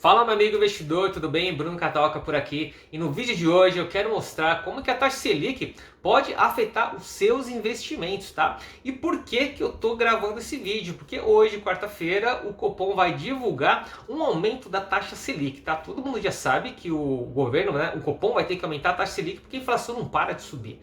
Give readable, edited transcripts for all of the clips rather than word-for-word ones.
Fala, meu amigo investidor, tudo bem? Bruno Catalca por aqui, e no vídeo de hoje eu quero mostrar como que a taxa Selic pode afetar os seus investimentos, tá? E por que que eu tô gravando esse vídeo? Porque hoje, quarta-feira, o Copom vai divulgar um aumento da taxa Selic, tá? Todo mundo já sabe que o governo, né, o Copom vai ter que aumentar a taxa Selic porque a inflação não para de subir,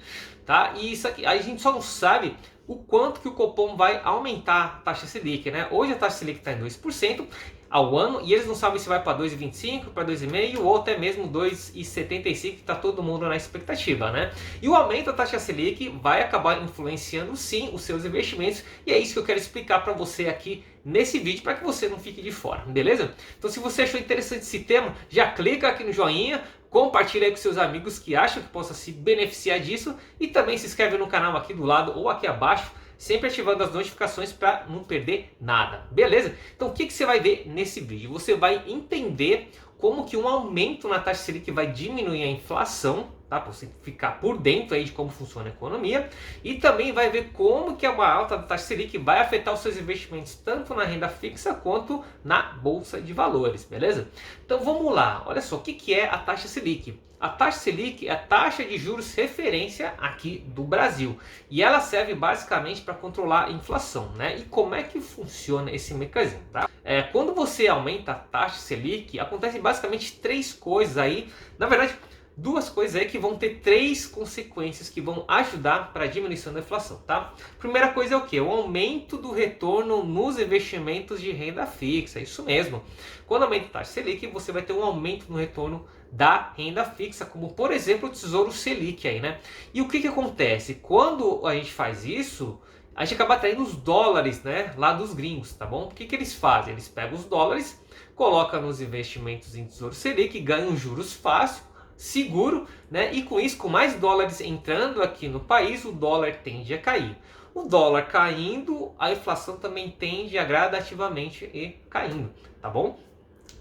tá? E isso aqui, a gente só não sabe o quanto que o Copom vai aumentar a taxa Selic, né? Hoje a taxa Selic está em 2% ao ano e eles não sabem se vai para 2,25, para 2,5 ou até mesmo 2,75, que está todo mundo na expectativa, né? E o aumento da taxa Selic vai acabar influenciando sim os seus investimentos e é isso que eu quero explicar para você aqui nesse vídeo para que você não fique de fora, beleza? Então se você achou interessante esse tema, já clica aqui no joinha, compartilha aí com seus amigos que acham que possa se beneficiar disso e também se inscreve no canal aqui do lado ou aqui abaixo, sempre ativando as notificações para não perder nada, beleza? Então o que você vai ver nesse vídeo? Você vai entender como que um aumento na taxa Selic vai diminuir a inflação, tá? Para você ficar por dentro aí de como funciona a economia, e também vai ver como que uma alta da taxa Selic vai afetar os seus investimentos tanto na renda fixa quanto na bolsa de valores, beleza? Então vamos lá, olha só, o que é a taxa Selic? A taxa Selic é a taxa de juros referência aqui do Brasil e ela serve basicamente para controlar a inflação, né? E como é que funciona esse mecanismo, tá? Quando você aumenta a taxa Selic, acontece basicamente três coisas aí, na verdade duas coisas aí que vão ter três consequências que vão ajudar para a diminuição da inflação, tá? Primeira coisa é o que? O aumento do retorno nos investimentos de renda fixa, isso mesmo. Quando aumenta a taxa Selic, você vai ter um aumento no retorno da renda fixa, como por exemplo o Tesouro Selic aí, né? E o que acontece? Quando a gente faz isso, a gente acaba atraindo os dólares, né, lá dos gringos, tá bom? O que eles fazem? Eles pegam os dólares, colocam nos investimentos em Tesouro Selic, ganham juros fácil, seguro, né? E com isso, com mais dólares entrando aqui no país, o dólar tende a cair. O dólar caindo, a inflação também tende a gradativamente ir caindo, tá bom?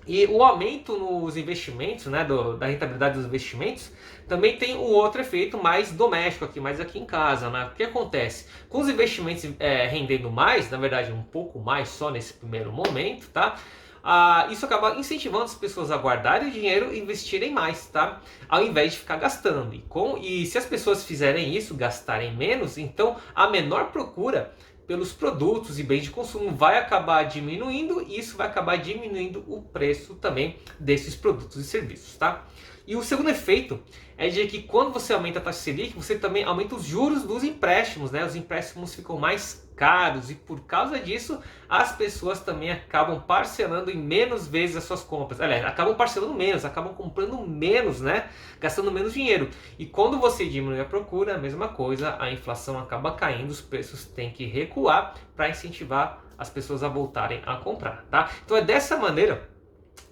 E o aumento nos investimentos, né, da rentabilidade dos investimentos, também tem o outro efeito mais doméstico aqui, mais aqui em casa, né? O que acontece? Com os investimentos rendendo mais, na verdade um pouco mais só nesse primeiro momento, tá? Isso acaba incentivando as pessoas a guardarem o dinheiro e investirem mais, tá? Ao invés de ficar gastando. E se as pessoas fizerem isso, gastarem menos, então a menor procura pelos produtos e bens de consumo vai acabar diminuindo e isso vai acabar diminuindo o preço também desses produtos e serviços, tá? E o segundo efeito é de que quando você aumenta a taxa Selic, você também aumenta os juros dos empréstimos, né? Os empréstimos ficam mais caros e por causa disso as pessoas também acabam parcelando em menos vezes as suas compras. Aliás, acabam parcelando menos, acabam comprando menos, né? Gastando menos dinheiro. E quando você diminui a procura, a mesma coisa, a inflação acaba caindo, os preços têm que recuar para incentivar as pessoas a voltarem a comprar, tá? Então é dessa maneira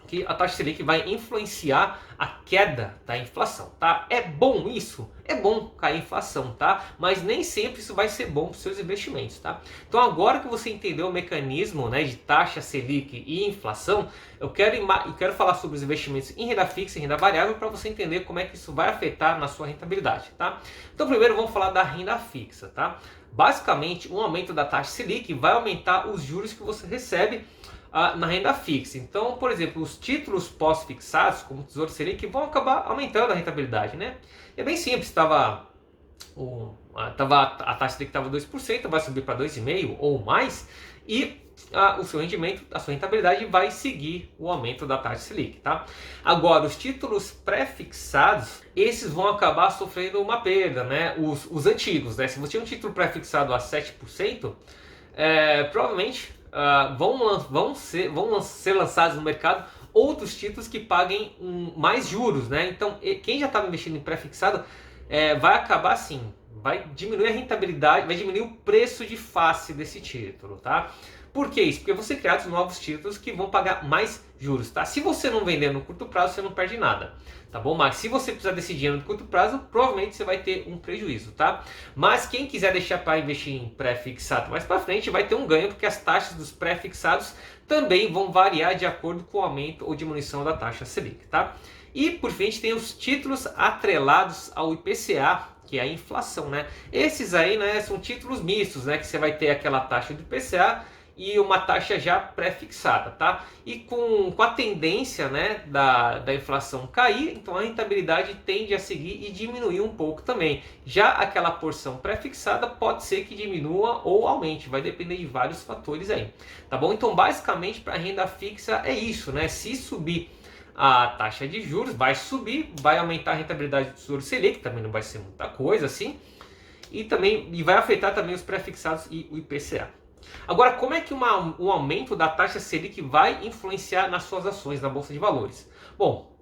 que a taxa Selic vai influenciar a queda da inflação, tá? É bom isso? É bom cair a inflação, tá? Mas nem sempre isso vai ser bom para os seus investimentos, tá? Então agora que você entendeu o mecanismo, né, de taxa Selic e inflação, eu quero falar sobre os investimentos em renda fixa e renda variável para você entender como é que isso vai afetar na sua rentabilidade, tá? Então primeiro vamos falar da renda fixa, tá? Basicamente, um aumento da taxa Selic vai aumentar os juros que você recebe na renda fixa. Então, por exemplo, os títulos pós-fixados, como o Tesouro Selic, vão acabar aumentando a rentabilidade, né? É bem simples, a taxa Selic estava 2%, vai subir para 2,5% ou mais, e o seu rendimento, a sua rentabilidade vai seguir o aumento da taxa Selic, tá? Agora, os títulos pré-fixados, esses vão acabar sofrendo uma perda, né? Os antigos, né? Se você tinha um título pré-fixado a 7%, provavelmente vão ser lançados no mercado outros títulos que paguem mais juros, né? Então, quem já estava investindo em pré-fixado vai acabar assim, vai diminuir a rentabilidade, vai diminuir o preço de face desse título, tá? Por que isso? Porque vão ser criados novos títulos que vão pagar mais juros, tá? Se você não vender no curto prazo, você não perde nada, tá bom? Mas se você precisar desse dinheiro no curto prazo, provavelmente você vai ter um prejuízo, tá? Mas quem quiser deixar para investir em pré-fixado mais para frente, vai ter um ganho, porque as taxas dos pré-fixados também vão variar de acordo com o aumento ou diminuição da taxa Selic, tá? E por fim, a gente tem os títulos atrelados ao IPCA, que é a inflação, né? Esses aí, né, são títulos mistos, né, que você vai ter aquela taxa do IPCA e uma taxa já pré-fixada, tá? E com a tendência, né, da inflação cair, então a rentabilidade tende a seguir e diminuir um pouco também. Já aquela porção pré-fixada pode ser que diminua ou aumente, vai depender de vários fatores aí, tá bom? Então basicamente para renda fixa é isso, né? Se subir a taxa de juros, vai subir, vai aumentar a rentabilidade do Tesouro Selic, também não vai ser muita coisa assim, e vai afetar também os pré-fixados e o IPCA. Agora, como é que um aumento da taxa Selic vai influenciar nas suas ações na Bolsa de Valores? Bom,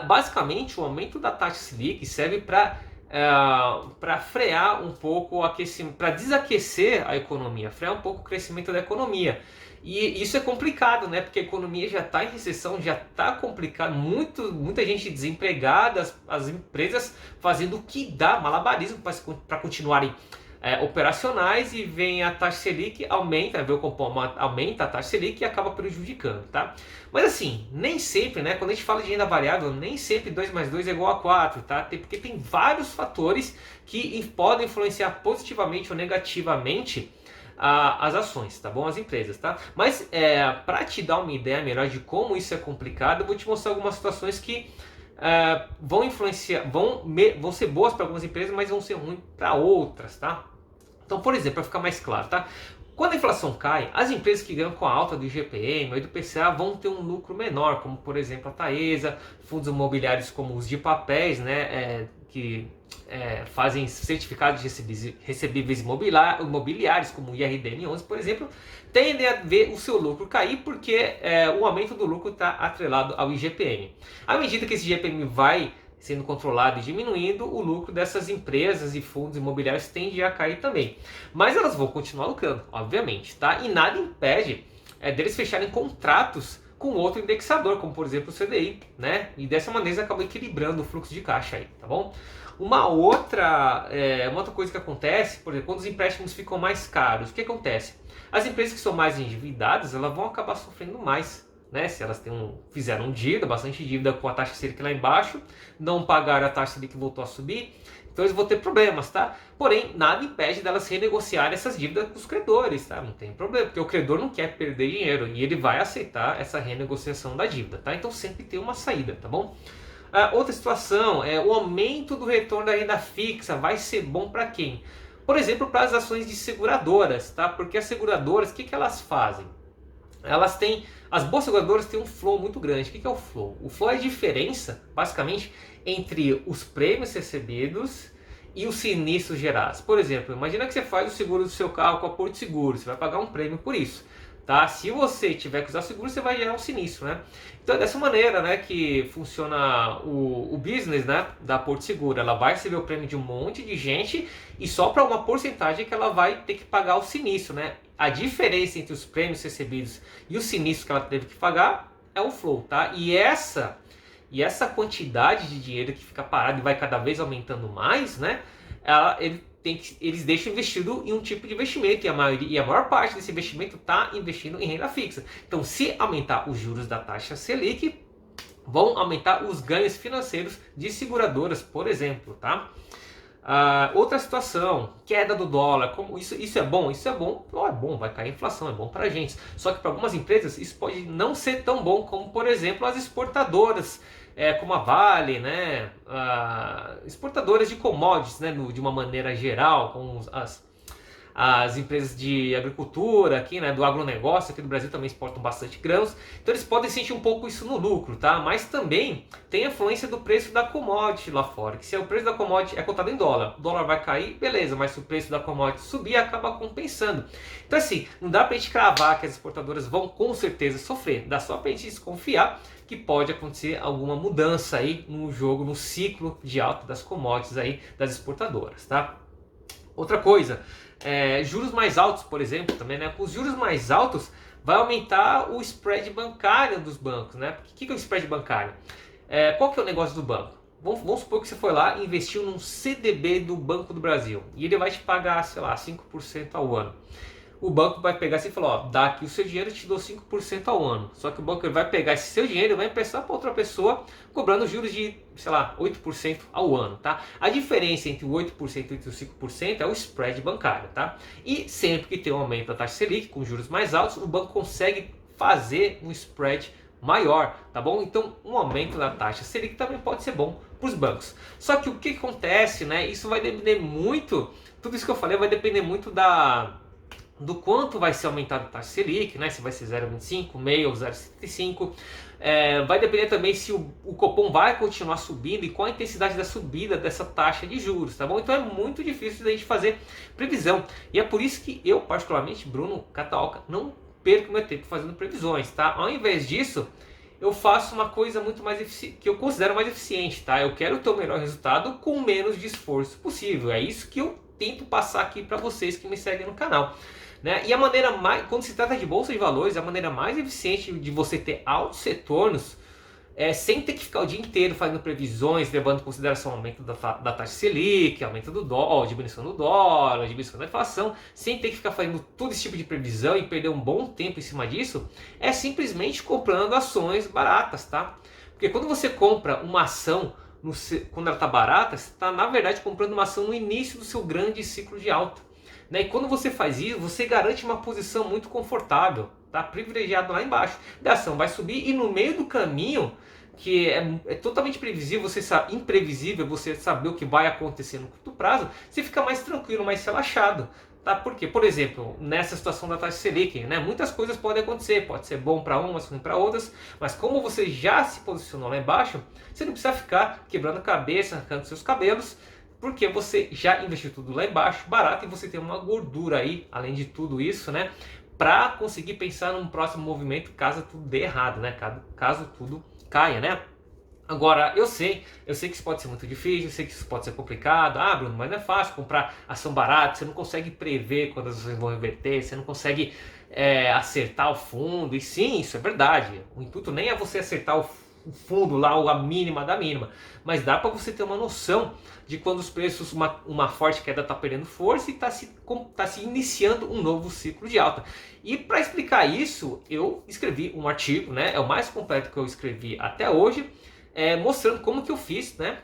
basicamente o aumento da taxa Selic serve para frear um pouco o aquecimento, para desaquecer a economia, frear um pouco o crescimento da economia. E isso é complicado, né? Porque a economia já está em recessão, já está complicado, muita gente desempregada, as empresas fazendo o que dá, malabarismo para continuarem operacionais, e vem a taxa Selic, aumenta a taxa Selic e acaba prejudicando, tá? Mas assim, nem sempre, né? Quando a gente fala de renda variável, nem sempre 2 mais 2 é igual a 4, tá? Porque tem vários fatores que podem influenciar positivamente ou negativamente as ações, tá bom? As empresas, tá? Mas para te dar uma ideia melhor de como isso é complicado, eu vou te mostrar algumas situações que vão influenciar, vão ser boas para algumas empresas, mas vão ser ruins para outras, tá? Então, por exemplo, para ficar mais claro, tá? Quando a inflação cai, as empresas que ganham com a alta do IGPM ou do IPCA vão ter um lucro menor, como por exemplo a Taesa, fundos imobiliários como os de papéis, né, que fazem certificados de recebíveis imobiliários, como o IRDM11, por exemplo, tendem a ver o seu lucro cair porque o aumento do lucro está atrelado ao IGPM. À medida que esse IGPM vai sendo controlado e diminuindo, o lucro dessas empresas e fundos imobiliários tende a cair também. Mas elas vão continuar lucrando, obviamente, tá? E nada impede deles fecharem contratos com outro indexador, como por exemplo o CDI, né? E dessa maneira eles acabam equilibrando o fluxo de caixa aí, tá bom? Uma outra coisa que acontece, por exemplo, quando os empréstimos ficam mais caros, o que acontece? As empresas que são mais endividadas, elas vão acabar sofrendo mais, né? Se elas fizeram dívida, bastante dívida com a taxa Selic lá embaixo, não pagaram a taxa Selic que voltou a subir, então eles vão ter problemas, tá? Porém, nada impede delas renegociar essas dívidas com os credores, tá? Não tem problema, porque o credor não quer perder dinheiro e ele vai aceitar essa renegociação da dívida, tá? Então sempre tem uma saída, tá bom? Outra situação é o aumento do retorno da renda fixa. Vai ser bom para quem? Por exemplo, para as ações de seguradoras, tá? Porque as seguradoras, o que elas fazem? As boas seguradoras têm um flow muito grande. O que é o flow? O flow é a diferença, basicamente, entre os prêmios recebidos e os sinistros gerados. Por exemplo, imagina que você faz o seguro do seu carro com a Porto Seguro, você vai pagar um prêmio por isso. Tá? Se você tiver que usar seguro, você vai gerar um sinistro, né? Então é dessa maneira, né, que funciona o business, né, da Porto Seguro. Ela vai receber o prêmio de um monte de gente e só para uma porcentagem que ela vai ter que pagar o sinistro, né? A diferença entre os prêmios recebidos e o sinistro que ela teve que pagar é o flow, tá? E essa quantidade de dinheiro que fica parado e vai cada vez aumentando mais, né? Eles deixam investido em um tipo de investimento e a maior parte desse investimento está investindo em renda fixa. Então, se aumentar os juros da taxa Selic, vão aumentar os ganhos financeiros de seguradoras, por exemplo, tá? Outra situação, queda do dólar. Como isso é bom? Isso é bom. É bom, vai cair a inflação, é bom para a gente. Só que para algumas empresas isso pode não ser tão bom como, por exemplo, as exportadoras, como a Vale, né? Exportadoras de commodities, né? De uma maneira geral, como as empresas de agricultura aqui, né, do agronegócio aqui do Brasil também exportam bastante grãos, então eles podem sentir um pouco isso no lucro, tá? Mas também tem a influência do preço da commodity lá fora, que se o preço da commodity é cotado em dólar, o dólar vai cair, beleza, mas se o preço da commodity subir, acaba compensando. Então assim, não dá pra gente cravar que as exportadoras vão com certeza sofrer, dá só pra gente desconfiar que pode acontecer alguma mudança aí no jogo, no ciclo de alta das commodities aí das exportadoras, tá? Outra coisa, juros mais altos, por exemplo, também, né? Com os juros mais altos, vai aumentar o spread bancário dos bancos, né? O que é o spread bancário? Qual que é o negócio do banco? Vamos supor que você foi lá e investiu num CDB do Banco do Brasil e ele vai te pagar, sei lá, 5% ao ano. o banco vai pegar assim e falar, ó, dá aqui o seu dinheiro, eu te dou 5% ao ano. Só que o banco vai pegar esse seu dinheiro e vai emprestar para outra pessoa, cobrando juros de, sei lá, 8% ao ano, tá? A diferença entre o 8% e o 5% é o spread bancário, tá? E sempre que tem um aumento da taxa Selic, com juros mais altos, o banco consegue fazer um spread maior, tá bom? Então, um aumento da taxa Selic também pode ser bom para os bancos. Só que o que acontece, né? Isso vai depender muito, tudo isso que eu falei vai depender muito do quanto vai ser aumentada a taxa Selic, né? Se vai ser 0,25, meio ou 0,75. Vai depender também se o Copom vai continuar subindo e qual a intensidade da subida dessa taxa de juros, tá bom? Então é muito difícil da gente fazer previsão. E é por isso que eu, particularmente, Bruno Kataoka, não perco meu tempo fazendo previsões, tá? Ao invés disso, eu faço uma coisa muito mais eficiente, que eu considero mais eficiente, tá? Eu quero ter o melhor resultado com menos de esforço possível. É isso que eu tento passar aqui para vocês que me seguem no canal. Né? E a maneira mais, quando se trata de bolsa de valores, a maneira mais eficiente de você ter altos retornos sem ter que ficar o dia inteiro fazendo previsões, levando em consideração o aumento da taxa Selic, aumento do dólar, diminuição do dólar, diminuição da inflação, sem ter que ficar fazendo todo esse tipo de previsão e perder um bom tempo em cima disso, é simplesmente comprando ações baratas, tá? Porque quando você compra uma ação quando ela está barata, você está na verdade comprando uma ação no início do seu grande ciclo de alta. Né? E quando você faz isso, você garante uma posição muito confortável, tá? Privilegiado lá embaixo. A ação vai subir e no meio do caminho, que é totalmente previsível, imprevisível você saber o que vai acontecer no curto prazo, você fica mais tranquilo, mais relaxado. Tá? Porque, por exemplo, nessa situação da taxa Selic, né, muitas coisas podem acontecer, pode ser bom para umas, ruim para outras, mas como você já se posicionou lá embaixo, você não precisa ficar quebrando a cabeça, arrancando seus cabelos, porque você já investiu tudo lá embaixo, barato, e você tem uma gordura aí, além de tudo isso, né, para conseguir pensar num próximo movimento caso tudo dê errado, né, caso tudo caia, né. Agora, eu sei que isso pode ser muito difícil, eu sei que isso pode ser complicado. Ah, Bruno, mas não é fácil comprar ação barata, você não consegue prever quando as ações vão reverter, você não consegue acertar o fundo. E sim, isso é verdade. O intuito nem é você acertar o fundo lá, ou a mínima da mínima, mas dá para você ter uma noção de quando os preços, uma forte queda está perdendo força e está se iniciando um novo ciclo de alta. E para explicar isso, eu escrevi um artigo, né? É o mais completo que eu escrevi até hoje, mostrando como que eu fiz, né,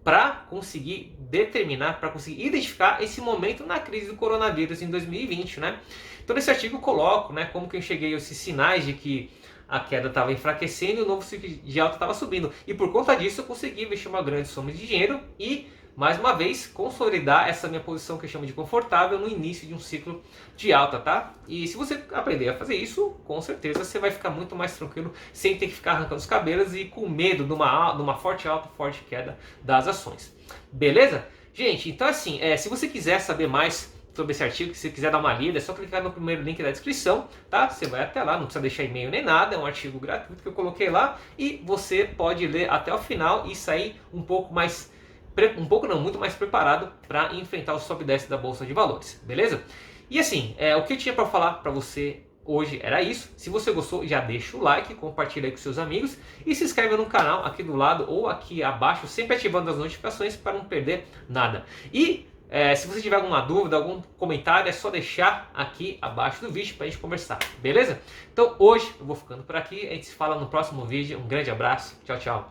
para conseguir determinar, para conseguir identificar esse momento na crise do coronavírus em 2020, né? Então nesse artigo eu coloco, né, como que eu enxerguei esses sinais de que a queda estava enfraquecendo e o novo ciclo de alta estava subindo. E por conta disso eu consegui investir uma grande soma de dinheiro e, mais uma vez, consolidar essa minha posição que eu chamo de confortável no início de um ciclo de alta, tá? E se você aprender a fazer isso, com certeza você vai ficar muito mais tranquilo, sem ter que ficar arrancando os cabelos e com medo de uma forte alta, forte queda das ações. Beleza? Gente, então assim, se você quiser saber mais sobre esse artigo, se você quiser dar uma lida, é só clicar no primeiro link da descrição, tá? Você vai até lá, não precisa deixar e-mail nem nada, é um artigo gratuito que eu coloquei lá e você pode ler até o final e sair muito mais preparado para enfrentar o sobe e desce da Bolsa de Valores, beleza? E assim, o que eu tinha para falar para você hoje era isso. Se você gostou, já deixa o like, compartilha aí com seus amigos e se inscreve no canal aqui do lado ou aqui abaixo, sempre ativando as notificações para não perder nada. E se você tiver alguma dúvida, algum comentário, é só deixar aqui abaixo do vídeo para a gente conversar, beleza? Então hoje eu vou ficando por aqui, a gente se fala no próximo vídeo, um grande abraço, tchau, tchau.